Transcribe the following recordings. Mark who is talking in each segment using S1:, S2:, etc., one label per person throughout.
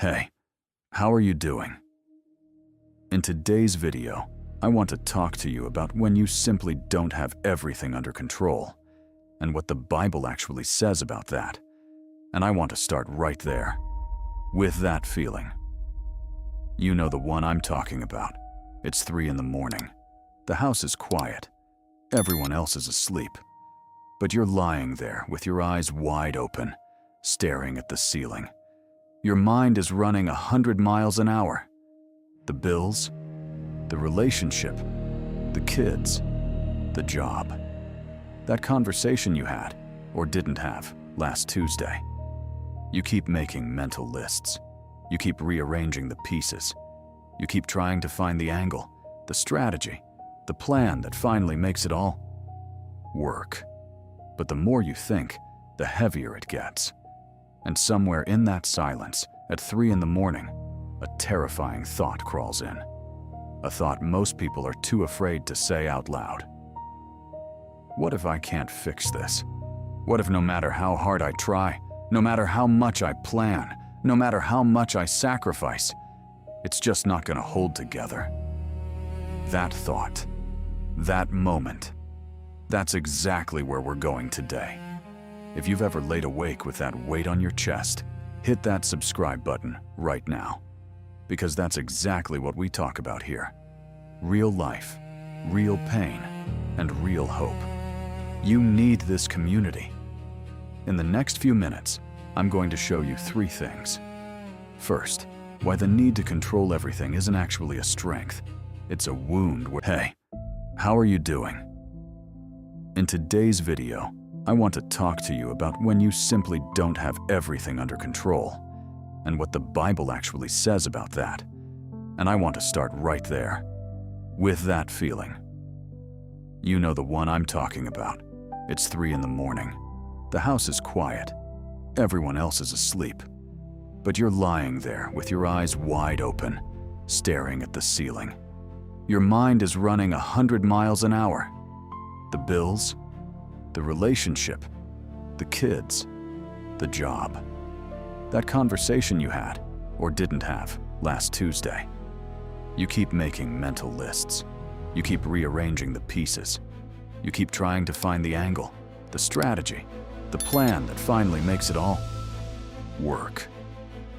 S1: Hey, how are you doing? In today's video, I want to talk to you about when you simply don't have everything under control, and what the Bible actually says about that. And I want to start right there, with that feeling. You know the one I'm talking about. It's 3 in the morning. The house is quiet. Everyone else is asleep. But you're lying there with your eyes wide open, staring at the ceiling. Your mind is running 100 miles an hour. The bills, the relationship, the kids, the job. That conversation you had, or didn't have, last Tuesday. You keep making mental lists. You keep rearranging the pieces. You keep trying to find the angle, the strategy, the plan that finally makes it all work. But the more you think, the heavier it gets. And somewhere in that silence, at 3 in the morning, a terrifying thought crawls in. A thought most people are too afraid to say out loud. What if I can't fix this? What if no matter how hard I try, no matter how much I plan, no matter how much I sacrifice, it's just not going to hold together? That thought, that moment, that's exactly where we're going today. If you've ever laid awake with that weight on your chest, hit that subscribe button right now. Because that's exactly what we talk about here. Real life, real pain, and real hope. You need this community. In the next few minutes, I'm going to show you 3 things. First, why the need to control everything isn't actually a strength. It's a wound. Hey, how are you doing? In today's video, I want to talk to you about when you simply don't have everything under control, and what the Bible actually says about that. And I want to start right there, with that feeling. You know the one I'm talking about. It's 3 in the morning. The house is quiet. Everyone else is asleep. But you're lying there with your eyes wide open, staring at the ceiling. Your mind is running 100 miles an hour. The bills, the relationship, the kids, the job. That conversation you had, or didn't have, last Tuesday. You keep making mental lists. You keep rearranging the pieces. You keep trying to find the angle, the strategy, the plan that finally makes it all work.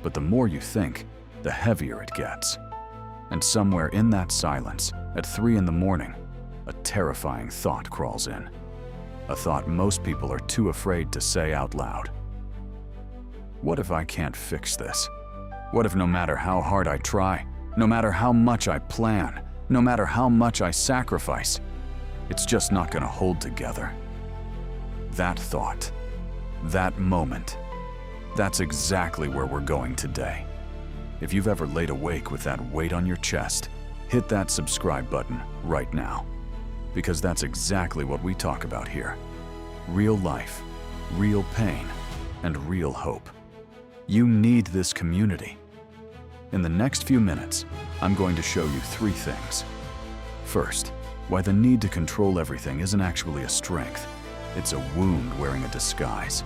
S1: But the more you think, the heavier it gets. And somewhere in that silence, at 3 in the morning, a terrifying thought crawls in. A thought most people are too afraid to say out loud. What if I can't fix this? What if no matter how hard I try, no matter how much I plan, no matter how much I sacrifice, it's just not going to hold together? That thought, that moment, that's exactly where we're going today. If you've ever laid awake with that weight on your chest, hit that subscribe button right now. Because that's exactly what we talk about here. Real life, real pain, and real hope. You need this community. In the next few minutes, I'm going to show you 3 things. First, why the need to control everything isn't actually a strength. It's a wound wearing a disguise.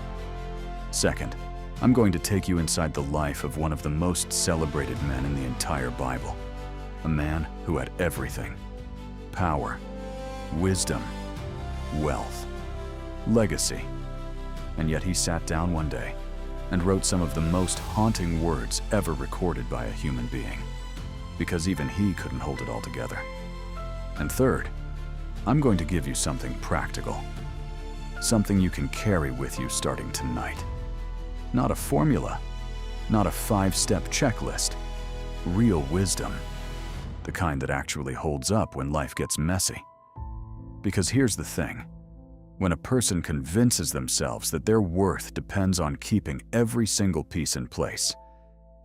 S1: Second, I'm going to take you inside the life of one of the most celebrated men in the entire Bible. A man who had everything: power, wisdom, wealth, legacy. And yet he sat down one day and wrote some of the most haunting words ever recorded by a human being, because even he couldn't hold it all together. And third, I'm going to give you something practical, something you can carry with you starting tonight. Not a formula, not a 5-step checklist, real wisdom, the kind that actually holds up when life gets messy. Because here's the thing, when a person convinces themselves that their worth depends on keeping every single piece in place,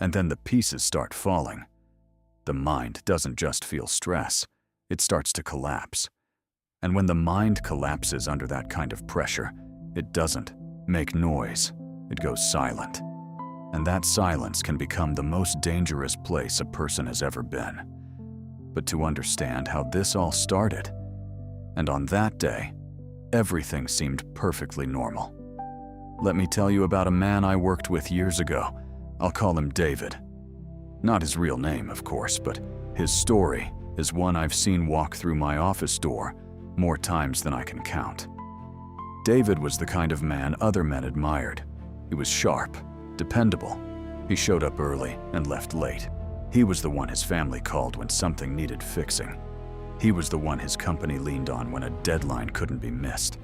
S1: and then the pieces start falling, the mind doesn't just feel stress, it starts to collapse. And when the mind collapses under that kind of pressure, it doesn't make noise, it goes silent. And that silence can become the most dangerous place a person has ever been. But to understand how this all started, and on that day, everything seemed perfectly normal. Let me tell you about a man I worked with years ago. I'll call him David. Not his real name, of course, but his story is one I've seen walk through my office door more times than I can count. David was the kind of man other men admired. He was sharp, dependable. He showed up early and left late. He was the one his family called when something needed fixing. He was the one his company leaned on when a deadline couldn't be missed.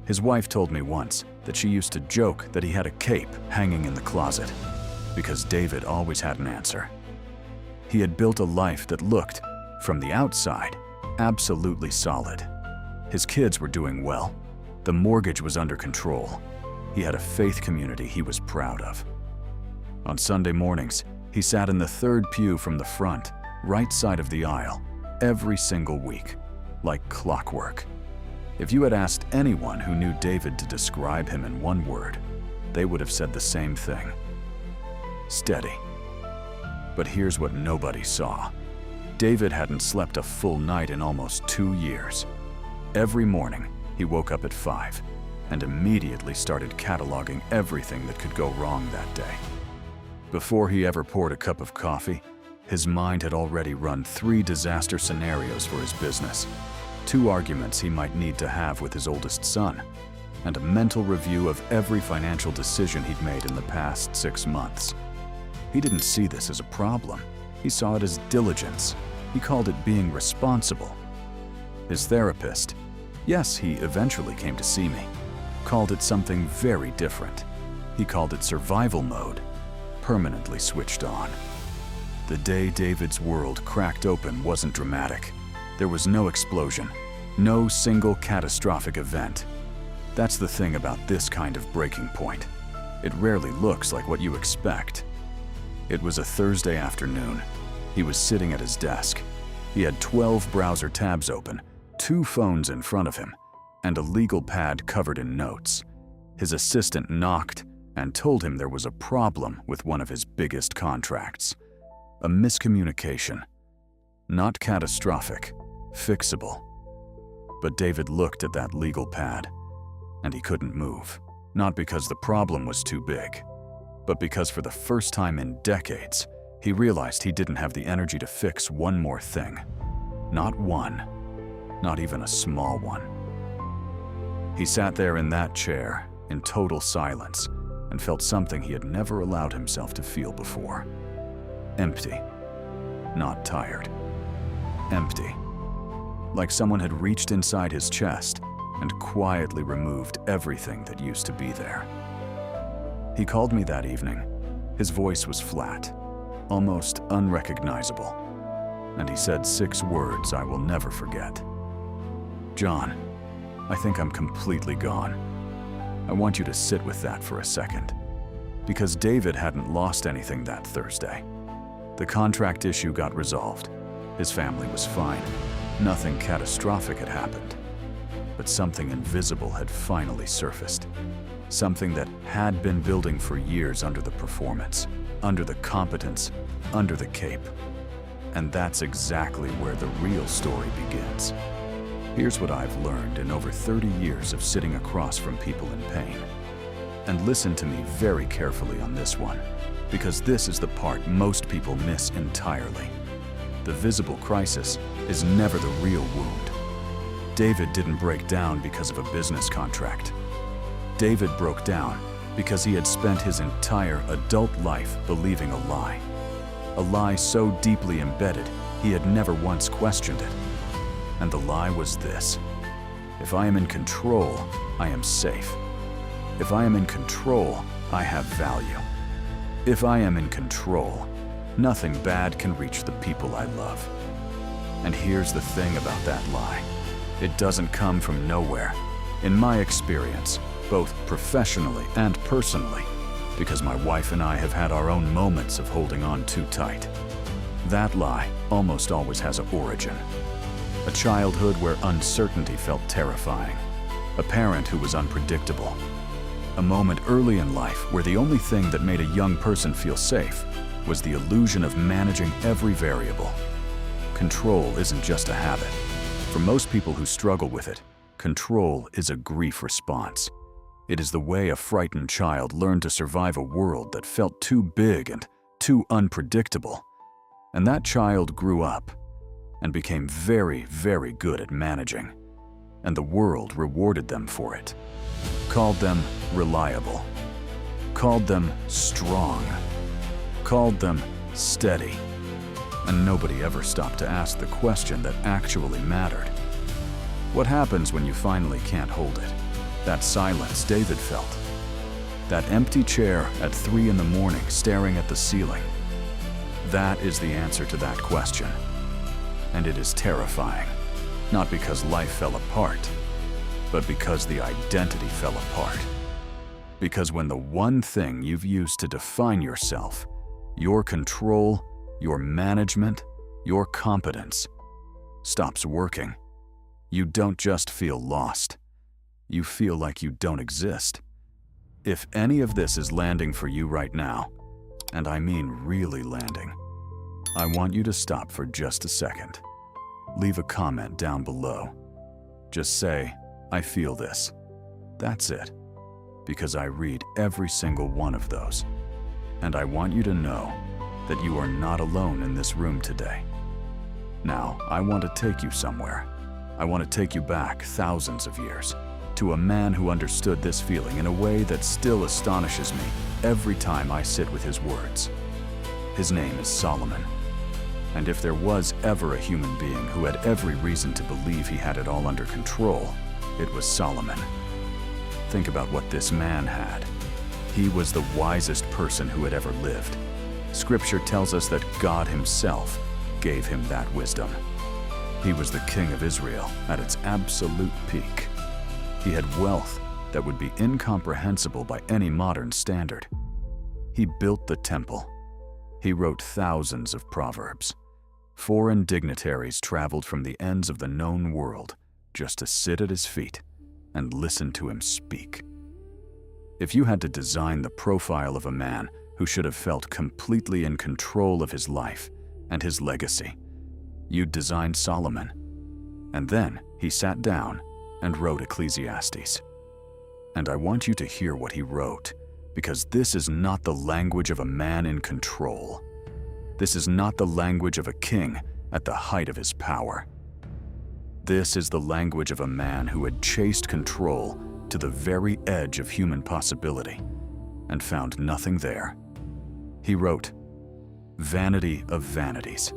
S1: His wife told me once that she used to joke that he had a cape hanging in the closet because David always had an answer. He had built a life that looked, from the outside, absolutely solid. His kids were doing well. The mortgage was under control. He had a faith community he was proud of. On Sunday mornings, he sat in the third pew from the front, right side of the aisle, every single week, like clockwork. If you had asked anyone who knew David to describe him in one word, they would have said the same thing: steady. But here's what nobody saw. David hadn't slept a full night in almost 2 years. Every morning, he woke up at 5 and immediately started cataloging everything that could go wrong that day. Before he ever poured a cup of coffee, his mind had already run 3 disaster scenarios for his business, 2 arguments he might need to have with his oldest son, and a mental review of every financial decision he'd made in the past 6 months. He didn't see this as a problem. He saw it as diligence. He called it being responsible. His therapist, yes, he eventually came to see me, called it something very different. He called it survival mode, permanently switched on. The day David's world cracked open wasn't dramatic. There was no explosion, no single catastrophic event. That's the thing about this kind of breaking point. It rarely looks like what you expect. It was a Thursday afternoon. He was sitting at his desk. He had 12 browser tabs open, 2 phones in front of him, and a legal pad covered in notes. His assistant knocked and told him there was a problem with one of his biggest contracts. A miscommunication. Not catastrophic, fixable. But David looked at that legal pad, and he couldn't move. Not because the problem was too big, but because for the first time in decades, he realized he didn't have the energy to fix one more thing. Not one, not even a small one. He sat there in that chair, in total silence, and felt something he had never allowed himself to feel before. Empty. Not tired. Empty. Like someone had reached inside his chest and quietly removed everything that used to be there. He called me that evening. His voice was flat, almost unrecognizable, and he said 6 words I will never forget. "John, I think I'm completely gone. I want you to sit with that for a second." Because David hadn't lost anything that Thursday. The contract issue got resolved. His family was fine. Nothing catastrophic had happened. But something invisible had finally surfaced. Something that had been building for years under the performance, under the competence, under the cape. And that's exactly where the real story begins. Here's what I've learned in over 30 years of sitting across from people in pain. And listen to me very carefully on this one, because this is the part most people miss entirely. The visible crisis is never the real wound. David didn't break down because of a business contract. David broke down because he had spent his entire adult life believing a lie. A lie so deeply embedded, he had never once questioned it. And the lie was this: if I am in control, I am safe. If I am in control, I have value. If I am in control, nothing bad can reach the people I love. And here's the thing about that lie. It doesn't come from nowhere. In my experience, both professionally and personally, because my wife and I have had our own moments of holding on too tight. That lie almost always has an origin. A childhood where uncertainty felt terrifying. A parent who was unpredictable. A moment early in life where the only thing that made a young person feel safe was the illusion of managing every variable. Control isn't just a habit. For most people who struggle with it, control is a grief response. It is the way a frightened child learned to survive a world that felt too big and too unpredictable And that child grew up and became very, very good at managing, and the world rewarded them for it. Called them reliable, called them strong, called them steady, and nobody ever stopped to ask the question that actually mattered. What happens when you finally can't hold it? That silence David felt. That empty chair at 3 in the morning staring at the ceiling. That is the answer to that question. And it is terrifying, not because life fell apart, but because the identity fell apart. Because when the one thing you've used to define yourself, your control, your management, your competence, stops working, you don't just feel lost, you feel like you don't exist. If any of this is landing for you right now, and I mean really landing, I want you to stop for just a second. Leave a comment down below. Just say, I feel this. That's it. Because I read every single one of those. And I want you to know that you are not alone in this room today. Now, I want to take you somewhere. I want to take you back thousands of years to a man who understood this feeling in a way that still astonishes me every time I sit with his words. His name is Solomon. And if there was ever a human being who had every reason to believe he had it all under control, it was Solomon. Think about what this man had. He was the wisest person who had ever lived. Scripture tells us that God himself gave him that wisdom. He was the king of Israel at its absolute peak. He had wealth that would be incomprehensible by any modern standard. He built the temple. He wrote thousands of proverbs. Foreign dignitaries traveled from the ends of the known world just to sit at his feet and listen to him speak. If you had to design the profile of a man who should have felt completely in control of his life and his legacy, you'd design Solomon. And then he sat down and wrote Ecclesiastes. And I want you to hear what he wrote, because this is not the language of a man in control. This is not the language of a king at the height of his power. This is the language of a man who had chased control to the very edge of human possibility and found nothing there. He wrote, "Vanity of vanities.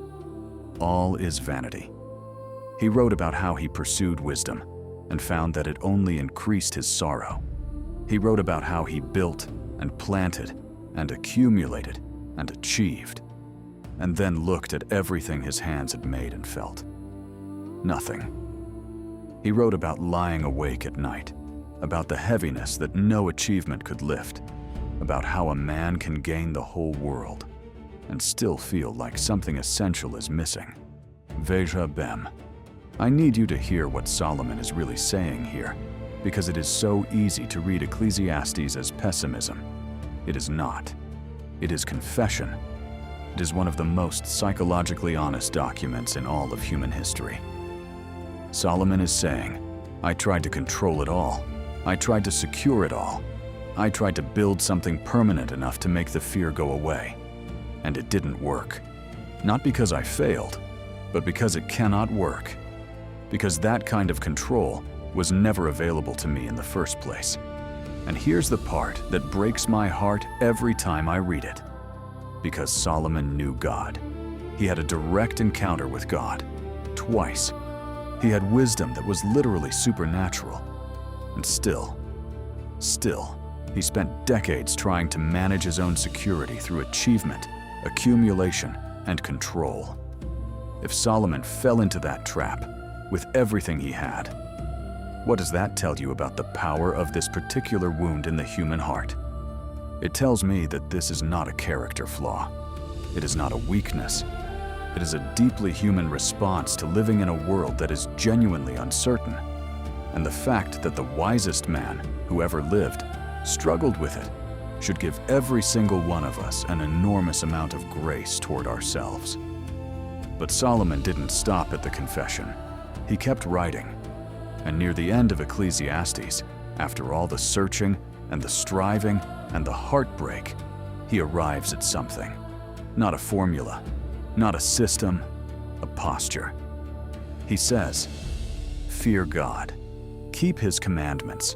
S1: All is vanity." He wrote about how he pursued wisdom and found that it only increased his sorrow. He wrote about how he built and planted and accumulated and achieved, and then looked at everything his hands had made and felt nothing. He wrote about lying awake at night, about the heaviness that no achievement could lift, about how a man can gain the whole world and still feel like something essential is missing. Veja bem. I need you to hear what Solomon is really saying here, because it is so easy to read Ecclesiastes as pessimism. It is not. It is confession. It is one of the most psychologically honest documents in all of human history. Solomon is saying, I tried to control it all. I tried to secure it all. I tried to build something permanent enough to make the fear go away. And it didn't work. Not because I failed, but because it cannot work. Because that kind of control was never available to me in the first place. And here's the part that breaks my heart every time I read it. Because Solomon knew God. He had a direct encounter with God, twice. He had wisdom that was literally supernatural. And still, he spent decades trying to manage his own security through achievement, accumulation, and control. If Solomon fell into that trap with everything he had, what does that tell you about the power of this particular wound in the human heart? It tells me that this is not a character flaw. It is not a weakness. It is a deeply human response to living in a world that is genuinely uncertain. And the fact that the wisest man who ever lived struggled with it should give every single one of us an enormous amount of grace toward ourselves. But Solomon didn't stop at the confession. He kept writing. And near the end of Ecclesiastes, after all the searching and the striving and the heartbreak, he arrives at something. Not a formula, not a system, a posture. He says, "Fear God, keep His commandments,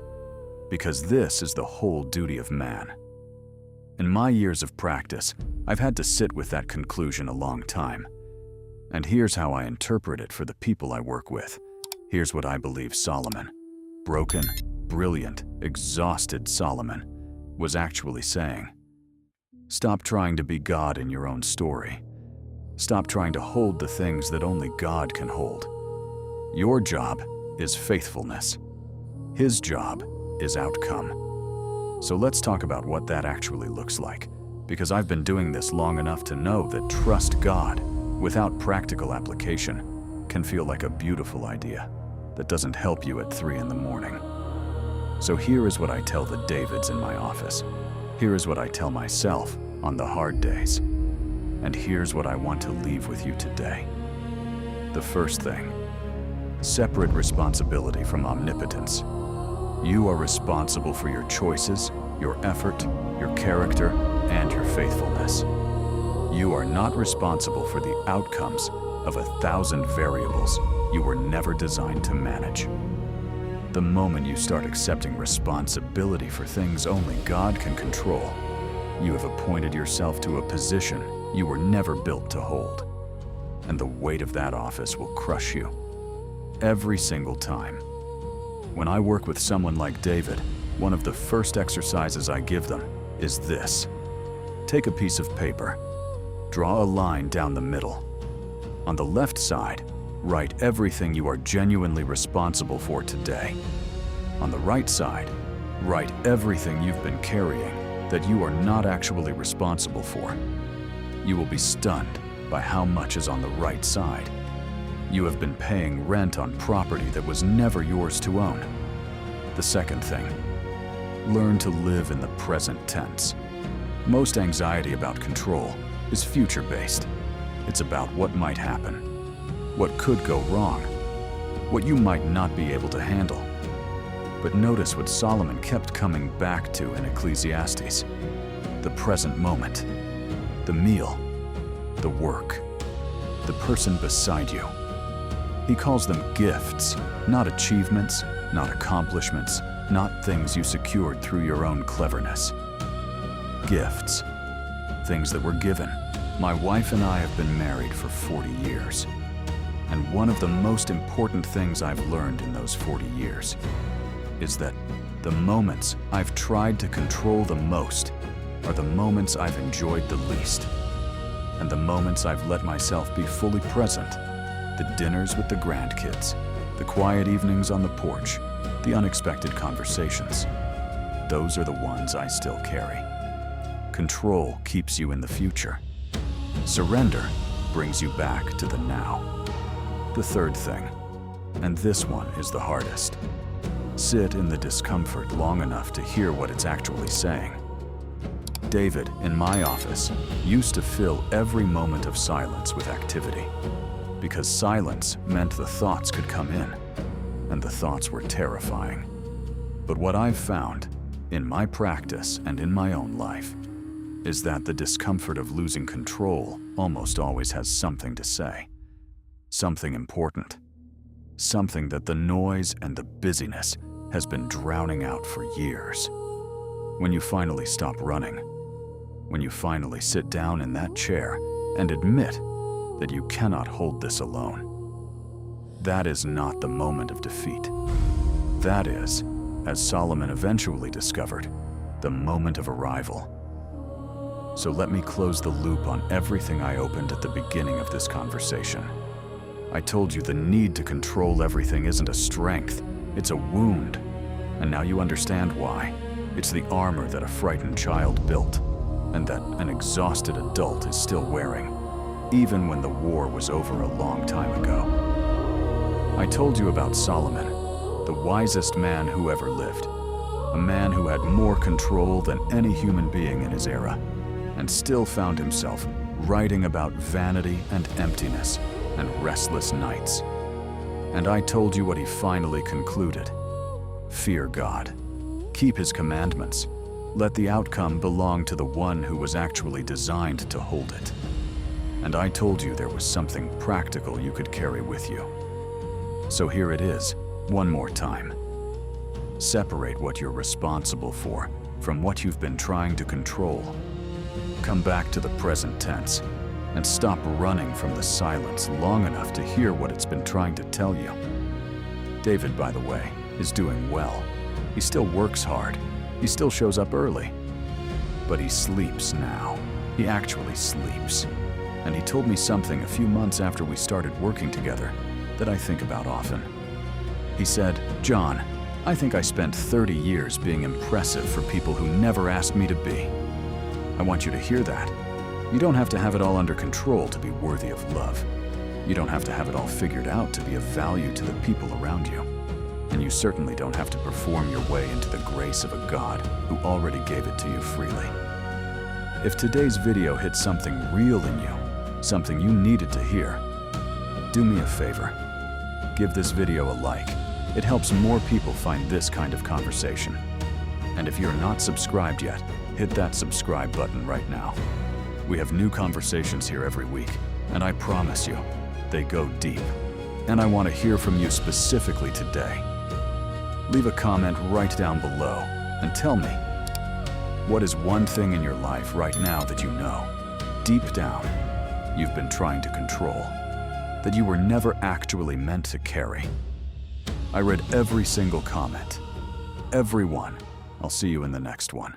S1: because this is the whole duty of man." In my years of practice, I've had to sit with that conclusion a long time. And here's how I interpret it for the people I work with. Here's what I believe Solomon, broken, brilliant, exhausted Solomon, was actually saying. Stop trying to be God in your own story. Stop trying to hold the things that only God can hold. Your job is faithfulness. His job is outcome. So let's talk about what that actually looks like, because I've been doing this long enough to know that trust God without practical application can feel like a beautiful idea that doesn't help you at 3 in the morning. So here is what I tell the Davids in my office. Here is what I tell myself on the hard days. And here's what I want to leave with you today. The first thing, separate responsibility from omnipotence. You are responsible for your choices, your effort, your character, and your faithfulness. You are not responsible for the outcomes of 1,000 variables you were never designed to manage. The moment you start accepting responsibility for things only God can control, you have appointed yourself to a position you were never built to hold. And the weight of that office will crush you every single time. When I work with someone like David, one of the first exercises I give them is this. Take a piece of paper. Draw a line down the middle. On the left side, write everything you are genuinely responsible for today. On the right side, write everything you've been carrying that you are not actually responsible for. You will be stunned by how much is on the right side. You have been paying rent on property that was never yours to own. The second thing, learn to live in the present tense. Most anxiety about control is future-based. It's about what might happen, what could go wrong, what you might not be able to handle. But notice what Solomon kept coming back to in Ecclesiastes. The present moment, the meal, the work, the person beside you. He calls them gifts, not achievements, not accomplishments, not things you secured through your own cleverness. Gifts, things that were given. My wife and I have been married for 40 years. And one of the most important things I've learned in those 40 years is that the moments I've tried to control the most are the moments I've enjoyed the least. And the moments I've let myself be fully present, the dinners with the grandkids, the quiet evenings on the porch, the unexpected conversations, those are the ones I still carry. Control keeps you in the future. Surrender brings you back to the now. The third thing, and this one is the hardest, sit in the discomfort long enough to hear what it's actually saying. David, in my office, used to fill every moment of silence with activity, because silence meant the thoughts could come in, and the thoughts were terrifying. But what I've found, in my practice and in my own life, is that the discomfort of losing control almost always has something to say. Something important. Something that the noise and the busyness has been drowning out for years. When you finally stop running, when you finally sit down in that chair and admit that you cannot hold this alone, that is not the moment of defeat. That is, as Solomon eventually discovered, the moment of arrival. So let me close the loop on everything I opened at the beginning of this conversation. I told you the need to control everything isn't a strength, it's a wound. And now you understand why. It's the armor that a frightened child built, and that an exhausted adult is still wearing, even when the war was over a long time ago. I told you about Solomon, the wisest man who ever lived, a man who had more control than any human being in his era, and still found himself writing about vanity and emptiness and restless nights. And I told you what he finally concluded. Fear God. Keep His commandments. Let the outcome belong to the one who was actually designed to hold it. And I told you there was something practical you could carry with you. So here it is, one more time. Separate what you're responsible for from what you've been trying to control. Come back to the present tense and stop running from the silence long enough to hear what it's been trying to tell you. David, by the way, is doing well. He still works hard. He still shows up early. But he sleeps now. He actually sleeps. And he told me something a few months after we started working together that I think about often. He said, "John, I think I spent 30 years being impressive for people who never asked me to be." I want you to hear that. You don't have to have it all under control to be worthy of love. You don't have to have it all figured out to be of value to the people around you. And you certainly don't have to perform your way into the grace of a God who already gave it to you freely. If today's video hit something real in you, something you needed to hear, do me a favor. Give this video a like. It helps more people find this kind of conversation. And if you're not subscribed yet, hit that subscribe button right now. We have new conversations here every week, and I promise you, they go deep. And I want to hear from you specifically today. Leave a comment right down below and tell me, what is one thing in your life right now that you know, deep down, you've been trying to control, that you were never actually meant to carry? I read every single comment. Every one. I'll see you in the next one.